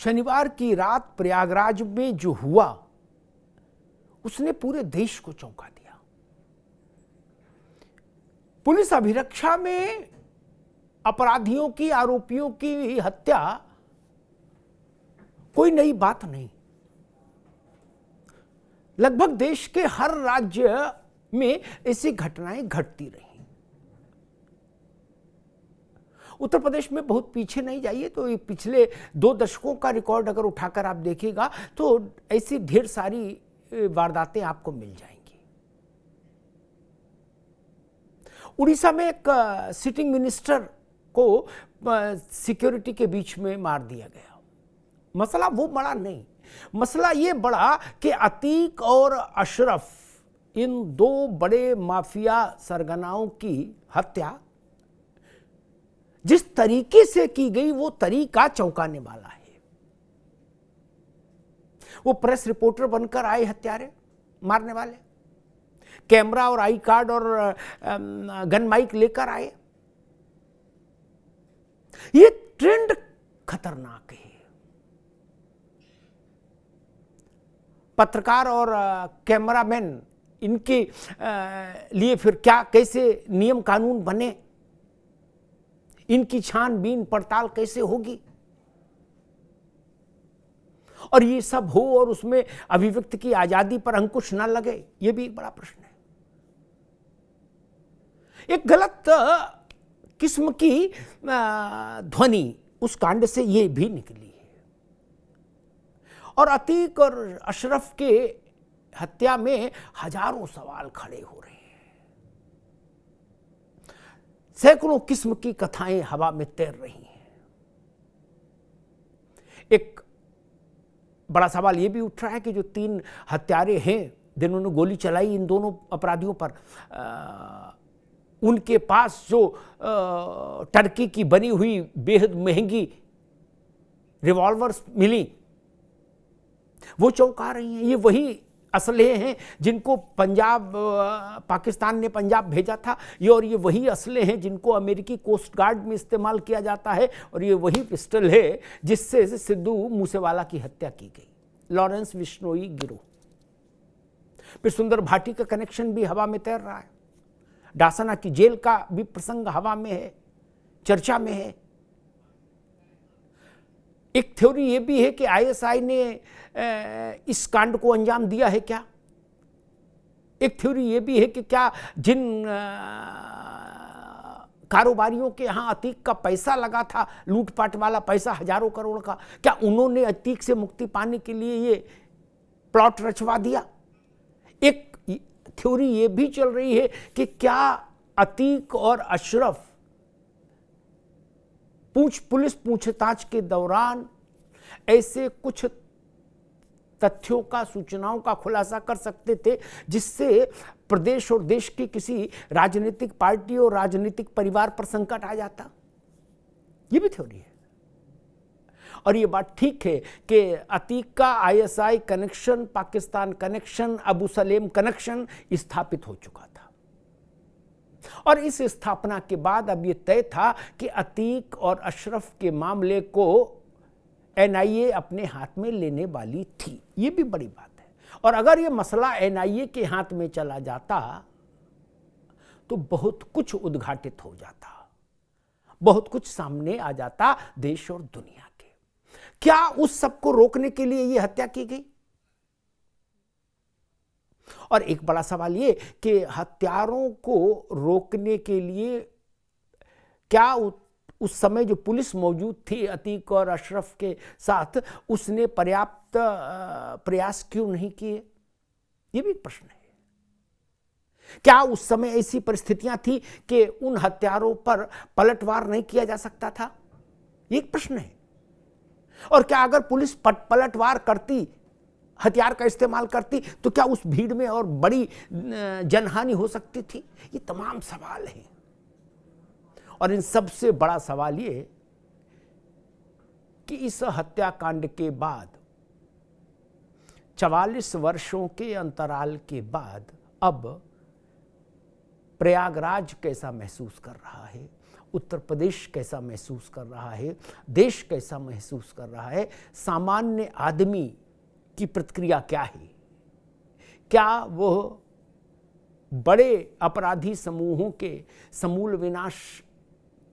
शनिवार की रात प्रयागराज में जो हुआ उसने पूरे देश को चौंका दिया। पुलिस अभिरक्षा में अपराधियों की, आरोपियों की हत्या कोई नई बात नहीं। लगभग देश के हर राज्य में ऐसी घटनाएं घटती रही। उत्तर प्रदेश में बहुत पीछे नहीं जाइए तो ये पिछले 2 दशकों का रिकॉर्ड अगर उठाकर आप देखिएगा तो ऐसी ढेर सारी वारदातें आपको मिल जाएंगी। उड़ीसा में एक सिटिंग मिनिस्टर को सिक्योरिटी के बीच में मार दिया गया। मसला वो बड़ा नहीं, मसला ये बड़ा कि अतीक और अशरफ, इन 2 बड़े माफिया सरगनाओं की हत्या जिस तरीके से की गई वो तरीका चौंकाने वाला है। वो प्रेस रिपोर्टर बनकर आए हत्यारे, मारने वाले, कैमरा और आई कार्ड और गन माइक लेकर आए। ये ट्रेंड खतरनाक है। पत्रकार और कैमरामैन, इनके लिए फिर क्या, कैसे नियम कानून बने, इनकी छानबीन पड़ताल कैसे होगी, और ये सब हो और उसमें अभिव्यक्ति की आजादी पर अंकुश न लगे, ये भी एक बड़ा प्रश्न है। एक गलत किस्म की ध्वनि उस कांड से ये भी निकली है। और अतीक और अशरफ के हत्या में हजारों सवाल खड़े हो रहे हैं। सैकड़ों किस्म की कथाएं हवा में तैर रही हैं। एक बड़ा सवाल यह भी उठ रहा है कि जो 3 हत्यारे हैं जिन्होंने गोली चलाई इन दोनों अपराधियों पर, उनके पास जो टर्की की बनी हुई बेहद महंगी रिवॉल्वर्स मिली वो चौंका रही हैं। ये वही असलहे हैं जिनको पाकिस्तान ने पंजाब भेजा था, और ये वही असले हैं जिनको अमेरिकी कोस्ट गार्ड में इस्तेमाल किया जाता है, और ये वही पिस्टल है जिससे सिद्धू मूसेवाला की हत्या की गई, लॉरेंस बिश्नोई गिरोह। फिर सुंदर भाटी का कनेक्शन भी हवा में तैर रहा है। डासना की जेल का भी प्रसंग हवा में है, चर्चा में है। एक थ्योरी ये भी है कि आईएसआई ने इस कांड को अंजाम दिया है क्या। एक थ्योरी ये भी है कि क्या जिन कारोबारियों के यहां अतीक का पैसा लगा था, लूटपाट वाला पैसा हजारों करोड़ का, क्या उन्होंने अतीक से मुक्ति पाने के लिए ये प्लॉट रचवा दिया। एक थ्योरी ये भी चल रही है कि क्या अतीक और अशरफ पुलिस पूछताछ के दौरान ऐसे कुछ तथ्यों का, सूचनाओं का खुलासा कर सकते थे जिससे प्रदेश और देश की किसी राजनीतिक पार्टी और राजनीतिक परिवार पर संकट आ जाता। यह भी थ्योरी है। और ये बात ठीक है कि अतीक का ISI connection, Pakistan connection, Abu Salem connection स्थापित हो चुका था, और इस स्थापना के बाद अब ये तय था कि अतीक और अशरफ के मामले को एनआईए अपने हाथ में लेने वाली थी। ये भी बड़ी बात है। और अगर ये मसला एनआईए के हाथ में चला जाता तो बहुत कुछ उद्घाटित हो जाता, बहुत कुछ सामने आ जाता देश और दुनिया के। क्या उस सबको रोकने के लिए ये हत्या की गई? और एक बड़ा सवाल ये कि हत्यारों को रोकने के लिए क्या उस समय जो पुलिस मौजूद थी अतीक और अशरफ के साथ, उसने पर्याप्त प्रयास क्यों नहीं किए? ये भी एक प्रश्न है। क्या उस समय ऐसी परिस्थितियां थी कि उन हत्यारों पर पलटवार नहीं किया जा सकता था? ये एक प्रश्न है। और क्या अगर पुलिस पलटवार करती, हथियार का इस्तेमाल करती, तो क्या उस भीड़ में और बड़ी जनहानि हो सकती थी? ये तमाम सवाल हैं। और इन सबसे बड़ा सवाल ये कि इस हत्याकांड के बाद 44 वर्षों के अंतराल के बाद अब प्रयागराज कैसा महसूस कर रहा है, उत्तर प्रदेश कैसा महसूस कर रहा है, देश कैसा महसूस कर रहा है, सामान्य आदमी की प्रतिक्रिया क्या है, क्या वह बड़े अपराधी समूहों के समूल विनाश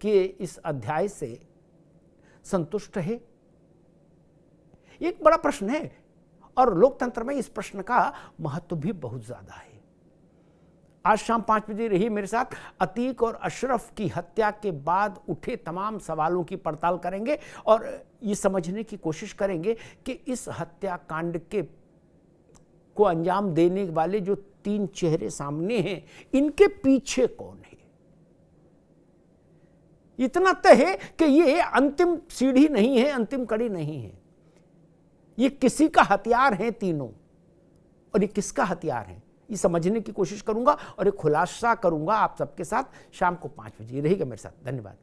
के इस अध्याय से संतुष्ट है? एक बड़ा प्रश्न है और लोकतंत्र में इस प्रश्न का महत्व भी बहुत ज्यादा है। आज शाम 5 बजे रहिए मेरे साथ। अतीक और अशरफ की हत्या के बाद उठे तमाम सवालों की पड़ताल करेंगे और ये समझने की कोशिश करेंगे कि इस हत्याकांड के को अंजाम देने वाले जो 3 चेहरे सामने हैं, इनके पीछे कौन है। इतना तय है कि ये अंतिम सीढ़ी नहीं है, अंतिम कड़ी नहीं है, ये किसी का हथियार है तीनों। और ये किसका हथियार है, ये समझने की कोशिश करूंगा और एक खुलासा करूंगा आप सबके साथ। शाम को 5 बजे रहेगा मेरे साथ। धन्यवाद।